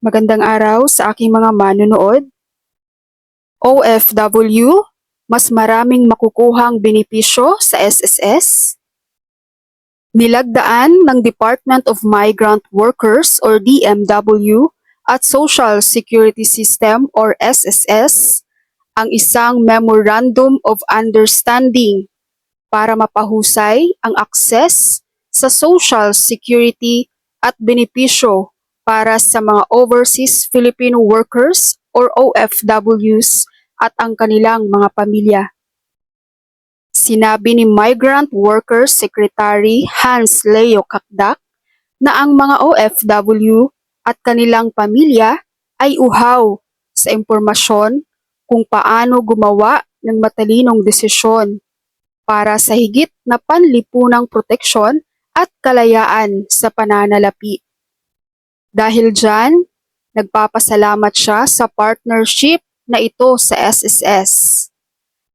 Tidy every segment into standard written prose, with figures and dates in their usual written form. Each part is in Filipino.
Magandang araw sa aking mga manonood. OFW, mas maraming makukuhang benepisyo sa SSS. Nilagdaan ng Department of Migrant Workers or DMW at Social Security System or SSS ang isang Memorandum of Understanding para mapahusay ang akses sa Social Security at benepisyo para sa mga overseas Filipino workers or OFWs at ang kanilang mga pamilya. Sinabi ni Migrant Workers Secretary Hans Leo Kakdak na ang mga OFW at kanilang pamilya ay uhaw sa impormasyon kung paano gumawa ng matalinong desisyon para sa higit na panlipunang proteksyon at kalayaan sa pananalapi. Dahil dyan, nagpapasalamat siya sa partnership na ito sa SSS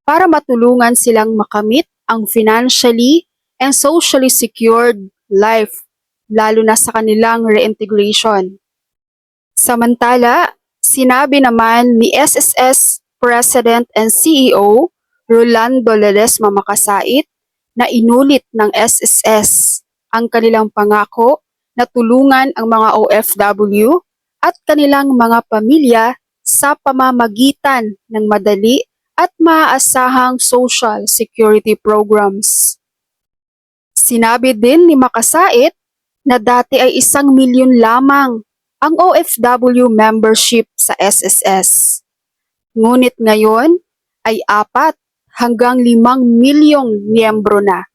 para matulungan silang makamit ang financially and socially secured life, lalo na sa kanilang reintegration. Samantala, sinabi naman ni SSS President and CEO Rolando Ledesma Makasait na inulit ng SSS ang kanilang pangako na tulungan ang mga OFW at kanilang mga pamilya sa pamamagitan ng madali at maaasahang social security programs. Sinabi din ni Makasait na dati ay 1 milyon lamang ang OFW membership sa SSS. Ngunit ngayon ay 4 hanggang 5 milyong miyembro na.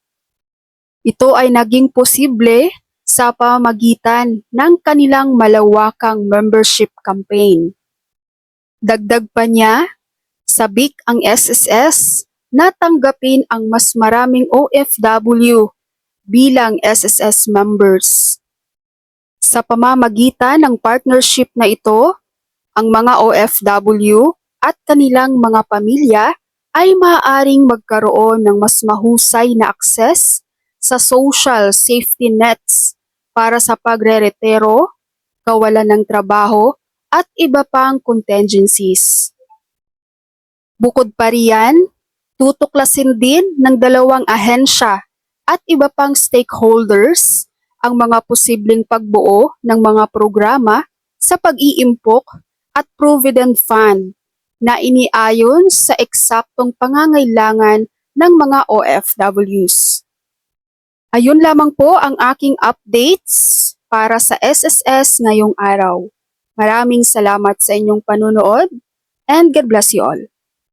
Ito ay naging posible sa pamamagitan ng kanilang malawakang membership campaign. Dagdag pa niya, sabik ang SSS na tanggapin ang mas maraming OFW bilang SSS members. Sa pamamagitan ng partnership na ito, ang mga OFW at kanilang mga pamilya ay maaaring magkaroon ng mas mahusay na akses sa social safety nets para sa pagreretiro, kawalan ng trabaho, at iba pang contingencies. Bukod pa riyan, tutuklasin din ng dalawang ahensya at iba pang stakeholders ang mga posibleng pagbuo ng mga programa sa pag-iimpok at provident fund na iniayon sa eksaktong pangangailangan ng mga OFWs. Ayun lamang po ang aking updates para sa SSS ngayong araw. Maraming salamat sa inyong panunood and God bless you all.